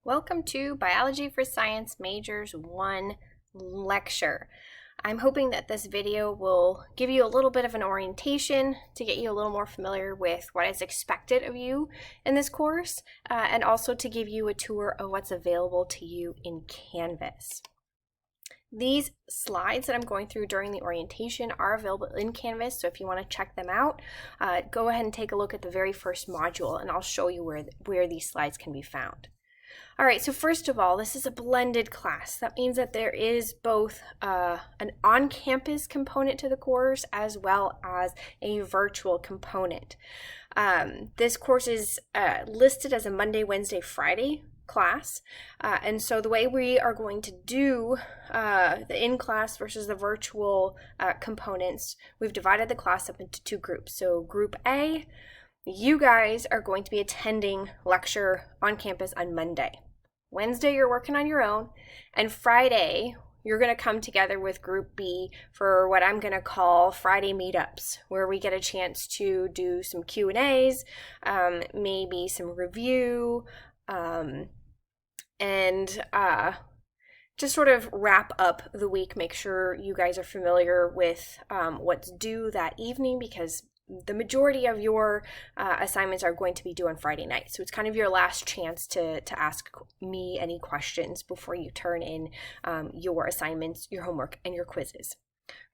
Welcome to Biology for Science Majors 1 lecture. I'm hoping that this video will give you a little bit of an orientation to get you a little more familiar with what is expected of you in this course, and also to give you a tour of what's available to you in Canvas. These slides that I'm going through during the orientation are available in Canvas, so if you want to check them out, go ahead and take a look at the very first module, and I'll show you where these slides can be found. All right, so first of all, this is a blended class. That means that there is both an on-campus component to the course as well as a virtual component. This course is listed as a Monday, Wednesday, Friday class, and so the way we are going to do the in-class versus the virtual components, we've divided the class up into two groups. So Group A, you guys are going to be attending lecture on campus on Monday. Wednesday, you're working on your own, and Friday, you're going to come together with Group B for what I'm going to call Friday meetups, where we get a chance to do some Q&As, maybe some review, and just sort of wrap up the week. Make sure you guys are familiar with what's due that evening, because the majority of your assignments are going to be due on Friday night. So it's kind of your last chance to ask me any questions before you turn in your assignments, your homework, and your quizzes.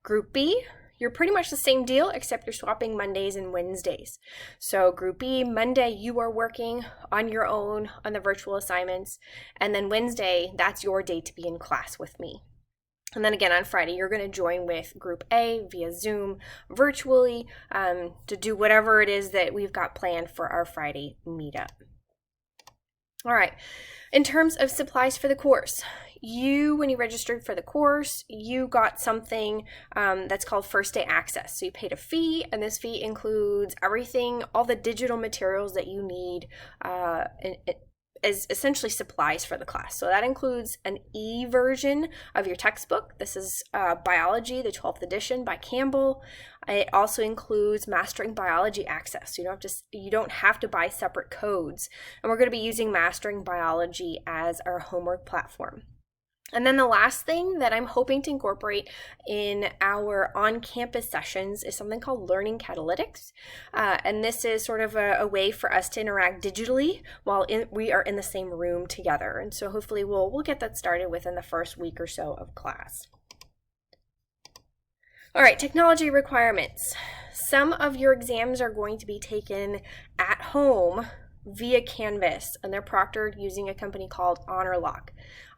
Group B, you're pretty much the same deal, except you're swapping Mondays and Wednesdays. So Group B, Monday, you are working on your own on the virtual assignments, and then Wednesday, that's your day to be in class with me. And then again on Friday, you're going to join with Group A via Zoom virtually to do whatever it is that we've got planned for our Friday meetup. All right, in terms of supplies for the course, when you registered for the course, you got something that's called First Day Access. So you paid a fee, and this fee includes everything, all the digital materials that you need as essentially supplies for the class. So that includes an e-version of your textbook. This is Biology, the 12th edition by Campbell. It also includes Mastering Biology Access. So you don't have to buy separate codes. And we're going to be using Mastering Biology as our homework platform. And then the last thing that I'm hoping to incorporate in our on-campus sessions is something called Learning Catalytics. And this is sort of a way for us to interact digitally while we are in the same room together. And so hopefully we'll get that started within the first week or so of class. All right, technology requirements. Some of your exams are going to be taken at home via Canvas, and they're proctored using a company called HonorLock.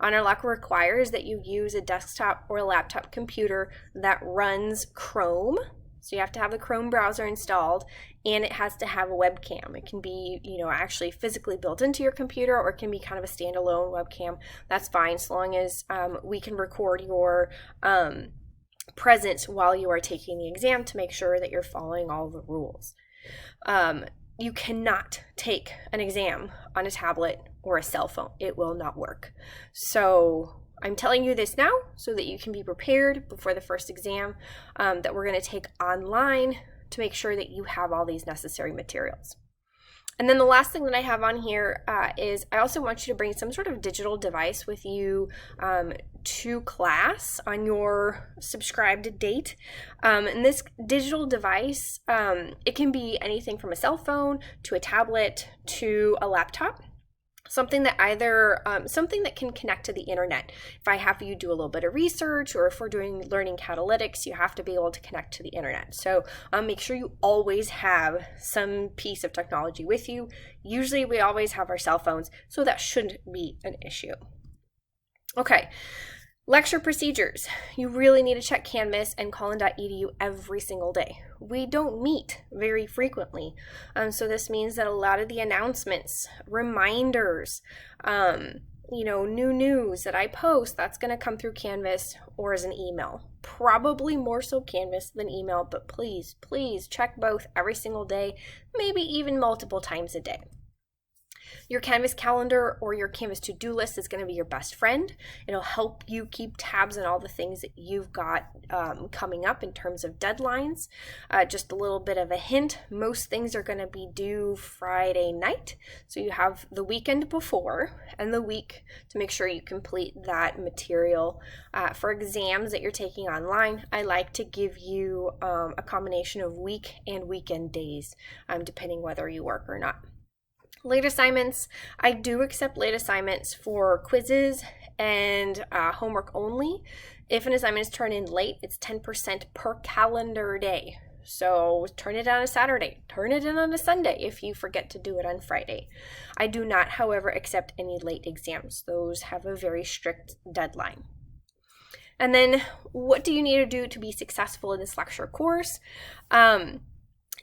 HonorLock requires that you use a desktop or a laptop computer that runs Chrome. So you have to have the Chrome browser installed, and it has to have a webcam. It can be, actually physically built into your computer, or it can be kind of a standalone webcam. That's fine, so long as we can record your presence while you are taking the exam to make sure that you're following all the rules. You cannot take an exam on a tablet or a cell phone. It will not work. So I'm telling you this now so that you can be prepared before the first exam that we're going to take online to make sure that you have all these necessary materials. And then the last thing that I have on here is I also want you to bring some sort of digital device with you to class on your subscribed date. And this digital device, it can be anything from a cell phone to a tablet to a laptop. Something that something that can connect to the internet. If I have you do a little bit of research, or if we're doing learning catalytics, you have to be able to connect to the internet. So make sure you always have some piece of technology with you. Usually we always have our cell phones, so that shouldn't be an issue. Okay. Lecture procedures. You really need to check Canvas and Colin.edu every single day. We don't meet very frequently, so this means that a lot of the announcements, reminders, new news that I post, that's going to come through Canvas or as an email. Probably more so Canvas than email, but please check both every single day, maybe even multiple times a day. Your Canvas calendar or your Canvas to-do list is going to be your best friend. It'll help you keep tabs on all the things that you've got coming up in terms of deadlines. Just a little bit of a hint, most things are going to be due Friday night, so you have the weekend before and the week to make sure you complete that material. For exams that you're taking online, I like to give you a combination of week and weekend days, depending whether you work or not. Late assignments, I do accept late assignments for quizzes and homework only. If an assignment is turned in late, it's 10% per calendar day. So turn it on a Saturday, turn it in on a Sunday if you forget to do it on Friday. I do not, however, accept any late exams. Those have a very strict deadline. And then what do you need to do to be successful in this lecture course?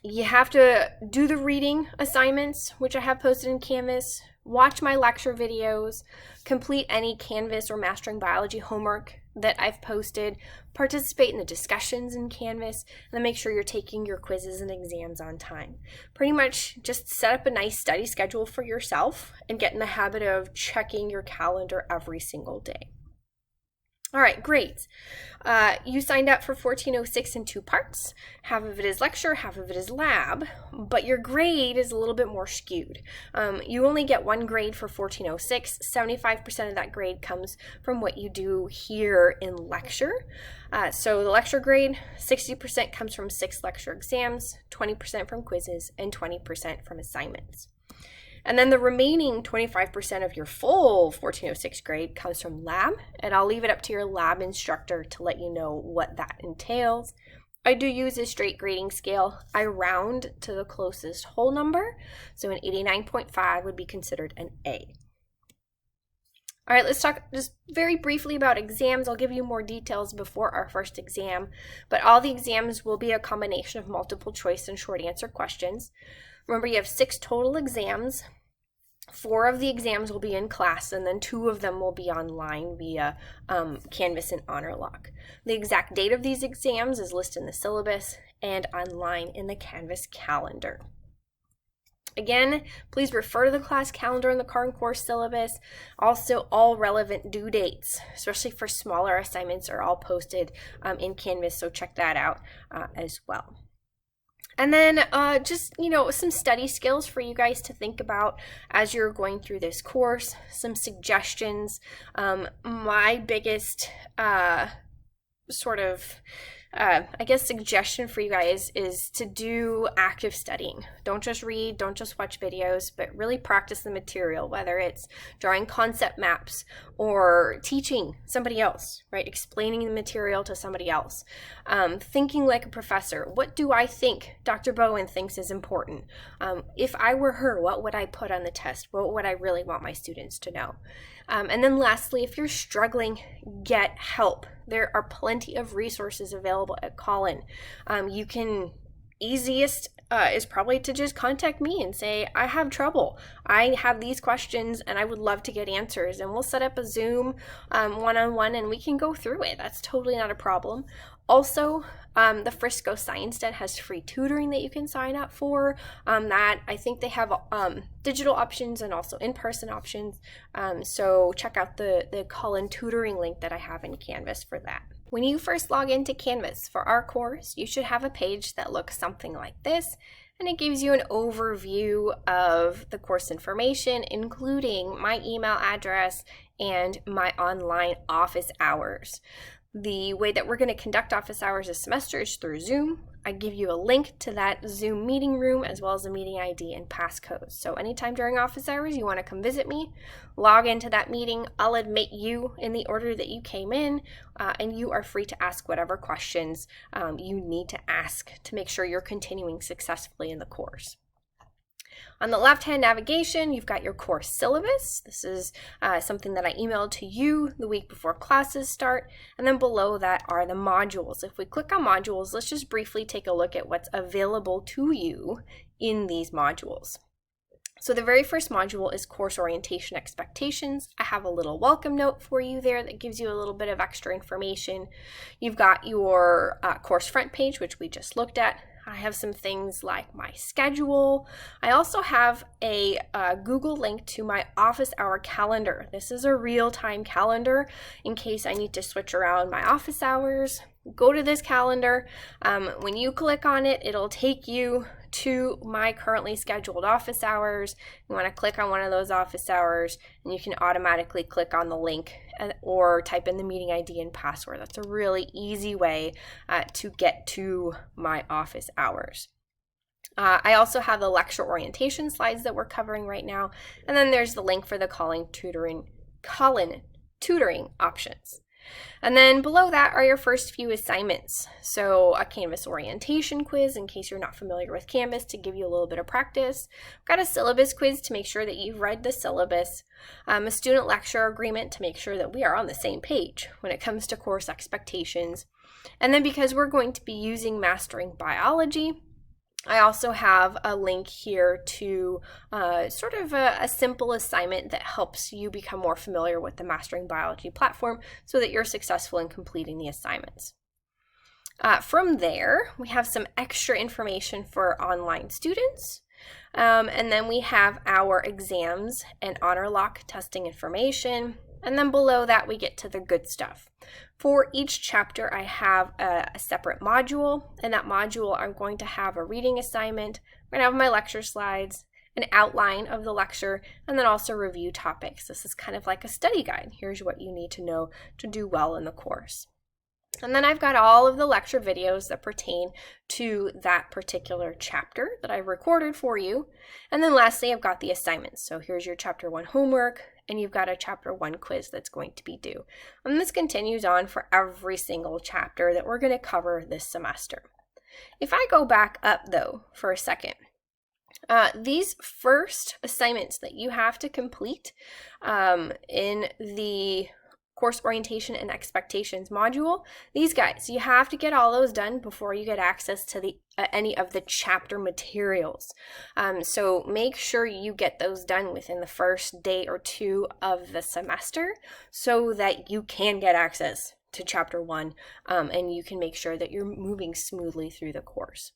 You have to do the reading assignments, which I have posted in Canvas, watch my lecture videos, complete any Canvas or Mastering Biology homework that I've posted, participate in the discussions in Canvas, and then make sure you're taking your quizzes and exams on time. Pretty much just set up a nice study schedule for yourself and get in the habit of checking your calendar every single day. All right, great. You signed up for 1406 in 2 parts. Half of it is lecture, half of it is lab, but your grade is a little bit more skewed. You only get 1 grade for 1406. 75% of that grade comes from what you do here in lecture. So the lecture grade, 60% comes from 6 lecture exams, 20% from quizzes, and 20% from assignments. And then the remaining 25% of your full 1406 grade comes from lab, and I'll leave it up to your lab instructor to let you know what that entails. I do use a straight grading scale. I round to the closest whole number, so an 89.5 would be considered an A. All right, let's talk just very briefly about exams. I'll give you more details before our first exam, but all the exams will be a combination of multiple choice and short answer questions. Remember, you have 6 total exams. 4 of the exams will be in class, and then 2 of them will be online via Canvas and HonorLock. The exact date of these exams is listed in the syllabus and online in the Canvas calendar. Again, please refer to the class calendar in the current course syllabus. Also, all relevant due dates, especially for smaller assignments, are all posted in Canvas, so check that out as well. And then just, some study skills for you guys to think about as you're going through this course, some suggestions. My biggest suggestion for you guys is to do active studying. Don't just read, don't just watch videos, but really practice the material, whether it's drawing concept maps or teaching somebody else, right? Explaining the material to somebody else. Thinking like a professor. What do I think Dr. Bowen thinks is important? If I were her, what would I put on the test? What would I really want my students to know? And then lastly, if you're struggling, get help. There are plenty of resources available at Call-In. Easiest is probably to just contact me and say, I have trouble. I have these questions and I would love to get answers. And we'll set up a Zoom one-on-one and we can go through it. That's totally not a problem. Also, the Frisco Science Den has free tutoring that you can sign up for. I think they have digital options and also in-person options. So check out the Call-In tutoring link that I have in Canvas for that. When you first log into Canvas for our course, you should have a page that looks something like this, and it gives you an overview of the course information, including my email address and my online office hours. The way that we're going to conduct office hours this semester is through Zoom. I give you a link to that Zoom meeting room as well as a meeting ID and passcode. So anytime during office hours you want to come visit me, log into that meeting. I'll admit you in the order that you came in, and you are free to ask whatever questions you need to ask to make sure you're continuing successfully in the course. On the left-hand navigation, you've got your course syllabus. This is something that I emailed to you the week before classes start. And then below that are the modules. If we click on modules, let's just briefly take a look at what's available to you in these modules. So the very first module is Course Orientation Expectations. I have a little welcome note for you there that gives you a little bit of extra information. You've got your course front page, which we just looked at. I have some things like my schedule. I also have a Google link to my office hour calendar. This is a real-time calendar in case I need to switch around my office hours. Go to this calendar. When you click on it, it'll take you to my currently scheduled office hours. You want to click on one of those office hours, and you can automatically click on the link or type in the meeting ID and password. That's a really easy way to get to my office hours. I also have the lecture orientation slides that we're covering right now, and then there's the link for the Collin tutoring options. And then below that are your first few assignments. So a Canvas orientation quiz in case you're not familiar with Canvas to give you a little bit of practice. I've got a syllabus quiz to make sure that you've read the syllabus. A student lecture agreement to make sure that we are on the same page when it comes to course expectations. And then because we're going to be using Mastering Biology, I also have a link here to sort of a simple assignment that helps you become more familiar with the Mastering Biology platform so that you're successful in completing the assignments. From there, we have some extra information for online students. And then we have our exams and honor lock testing information. And then below that, we get to the good stuff. For each chapter, I have a separate module. In that module, I'm going to have a reading assignment. I'm going to have my lecture slides, an outline of the lecture, and then also review topics. This is kind of like a study guide. Here's what you need to know to do well in the course. And then I've got all of the lecture videos that pertain to that particular chapter that I've recorded for you. And then lastly, I've got the assignments. So here's your chapter 1 homework, and you've got a chapter 1 quiz that's going to be due. And this continues on for every single chapter that we're going to cover this semester. If I go back up though for a second, these first assignments that you have to complete in the course orientation and expectations module, these guys, you have to get all those done before you get access to the any of the chapter materials. So make sure you get those done within the first day or two of the semester so that you can get access to chapter 1 and you can make sure that you're moving smoothly through the course.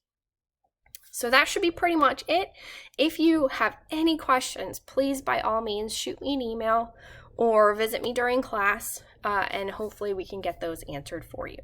So that should be pretty much it. If you have any questions, please by all means shoot me an email or visit me during class, and hopefully we can get those answered for you.